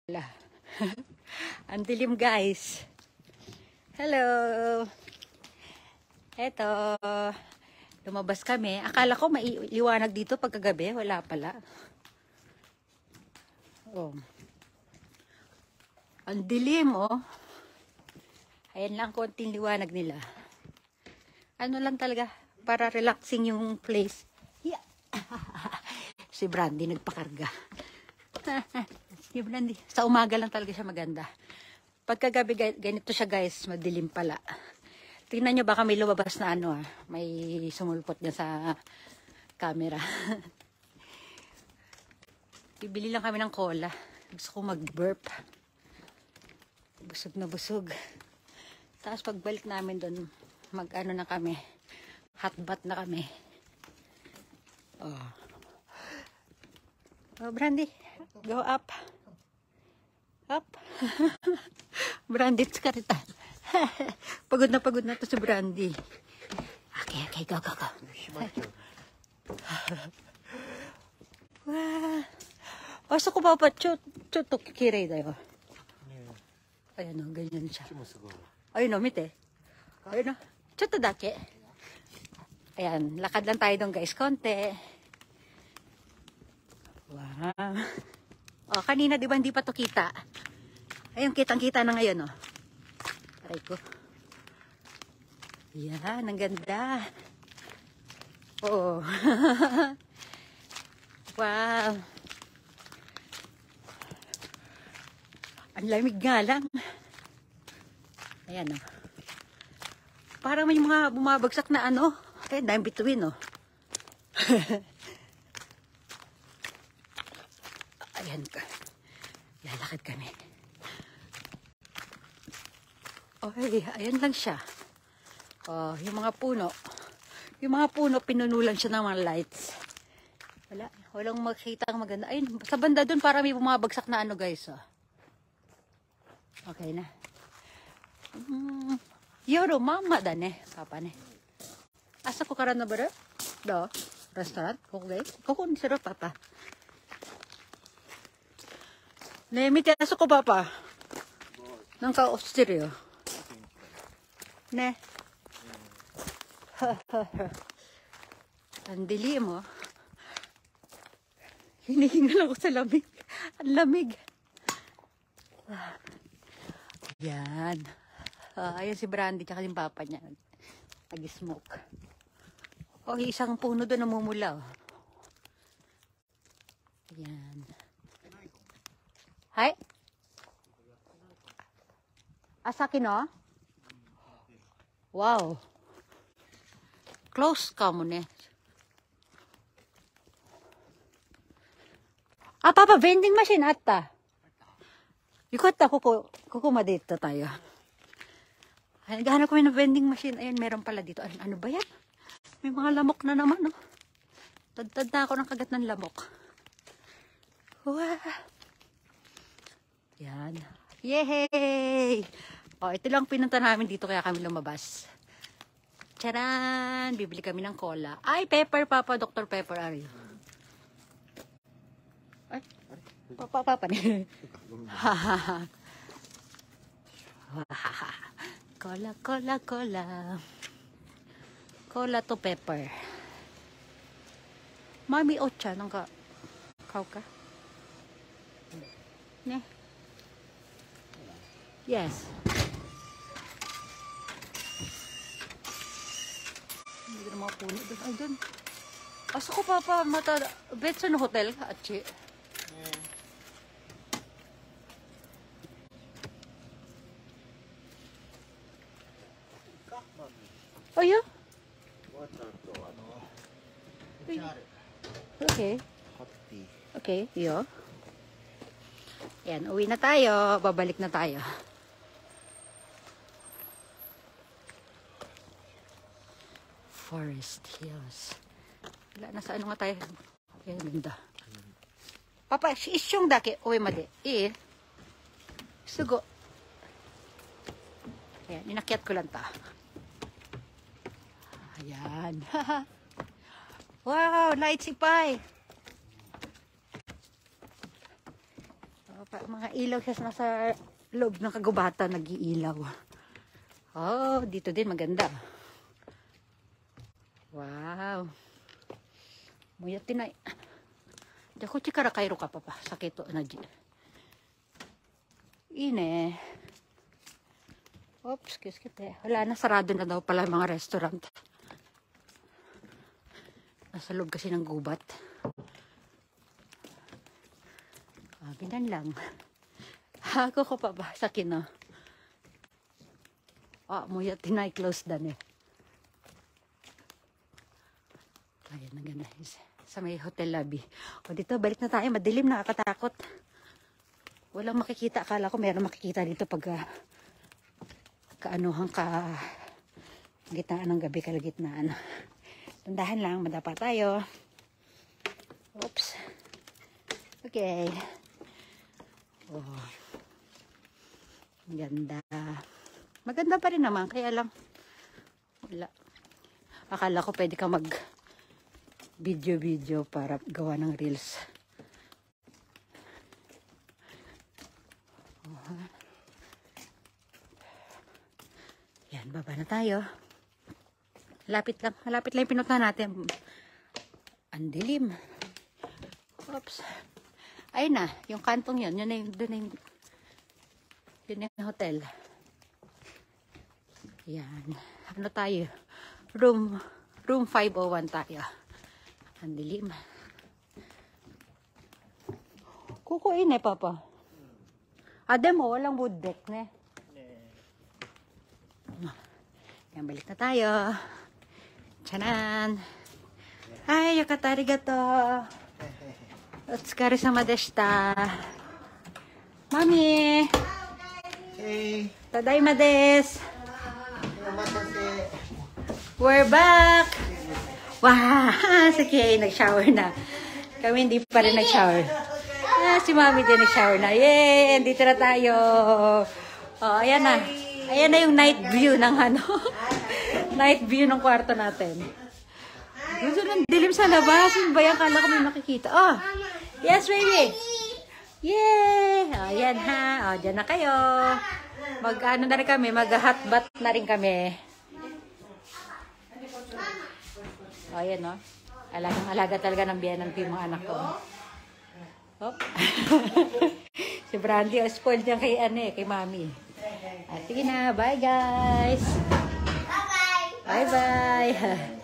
Wala. Ang dilim, guys. Hello. Eto. Lumabas kami. Akala ko mailiwanag dito pagkagabi. Wala pala. Oh. Ang dilim, oh. Ayan lang konting liwanag nila. Ano lang talaga, para relaxing yung place. Yeah. Si Brandy nagpakarga. Si Brandy, sa umaga lang talaga siya maganda. Pagkagabi, ganito siya, guys, madilim pala. Tingnan nyo, baka may lumabas na ano, may sumulpot niya sa camera. Bibili lang kami ng cola. Gusto ko mag-burp. Busog na busog. Tapos pagbalik namin doon, mag-ano na kami. Hot bath na kami. Oh. Oh, Brandy, go up. Up. Brandy, tskarita. Pagod na to si Brandy. Okay, go. Wow. Oh, so ko paちょっと綺麗だよ. Ayan o, ganyan siya. Ayun o, mite. Ayun o, ちょっとだけ. Ayan, lakad lang tayo doon, guys, konti. Wow. O, kanina, di ba, hindi pa to kita? Ayun, kitang-kita na ngayon, o. Aray ko. Yan, ang ganda. Oo. Wow. Ang lamig nga lang. Ayan, o. Parang may mga bumabagsak na ano. Ayan, dahil bituin, o. Ayan. Lalakad kami. Okay, ayan lang siya. Oh, yung mga puno. Yung mga puno, pinunulan siya ng mga lights. Walang makita ang maganda. Ayun, sa banda dun, para may bumabagsak na ano, guys, oh. Okay na. Yoro, mama da ne, papa ne. Asa ko karan na ba? Do, restaurant? Koko, guys? Koko, ni siro, papa. Ne, mite, asa ko, papa? Nang ka-osteryo. Ne. Ang dilim, oh. Hinihingal ako sa lamig. Ang lamig. Yan. Ayan si Brandy, tsaka yung papa niya. Nag-smoke. Oh, isang puno doon namumula, oh. Yan. Hi? Asaki, no? Wow. Close ka mo ne. Ah, papa, vending machine atta. Yukotta, kuko dito tayo. Ay, naghahanap kami ng vending machine. Ayun, meron pala dito. Ano ba yan? May mga lamok na naman, no? Tad na ako ng kagat ng lamok. Wow. Yan. Yay! Oh, ito lang pinunta namin dito kaya kami lumabas. Charan! Bibili kami ng cola. Ay, Pepper, Papa. Dr. Pepper, are you? Ay, Papa ni. Cola. Cola to Pepper. Mami Ocha, nang ka ne? Yes. Hindi na mga puno doon. Ay, doon. Asa ko, Papa, Betson Hotel, Achi. Oh, yeah? Okay, yo. Yan, uwi na tayo. Babalik na tayo. Forest Hills. Wala, nasa ano nga tayo? Yan, ganda. Papa, isyong daki. Uwi madi. Sugo. Ayan, inakyat ko lang ta. Ayan. Wow, light si Pai. Mga ilaw siya nasa loob ng kagubatan, nag-iilaw. Oh, dito din maganda. Wow. Muyat tinay. Dako chikara kairo ka papa. Sakito na di. Ine. Oops, kiskite. Wala na, sarado na daw pala mga restaurant. Nasa loob kasi ng gubat. Ganyan lang. Ako ko pa ba? Sakin na. Muyat tinay close dan eh. Ayan na ganda. Sa may hotel lobby. O dito, balik na tayo. Madilim, nakakatakot. Walang makikita. Akala ko meron makikita dito pag kaanuhan ka gitnaan ng gabi, kalagitnaan. Tandahan lang, madapa tayo. Oops. Okay. Oh. Ganda. Maganda pa rin naman, kaya lang wala. Akala ko pwede ka mag video para gawa ng reels. Yan, baba na tayo. Malapit lang yung pinuntahan natin. Ang dilim. Oops. Ayun na, yung kantong yun. Yun na yung hotel. Yan. Ano tayo? Room 501 tayo. Ang dilim. Kukuin eh, papa. Adem mo, walang wood deck, ne? Yan, balik na tayo. Chanan. Ay, yakatarigato. Otsukare sama deshita. Mami. Hey. Tadaima desu. We're back. Wow, sige, nag-shower na. Kami hindi pa rin nag-shower. Si Mami din nag-shower na. Yay, dito na tayo. Oh, ayan na. Ayan na yung night view ng night view ng kwarto natin. Gusto ng dilim sa labas. Yung bayan, kala ko may makikita. Oh, yes, baby. Yay! Oh, yan ha. Oh, dyan na kayo. Mag-ano na rin kami. Mag-hotbat na rin kami. Oh, yan no. Alagang-alaga talaga ng biyanang ko yung mga anak ko. Oh. Si Brandy, spoiled niya kay kay Mami. At sige na, bye guys. Bye-bye. Bye-bye.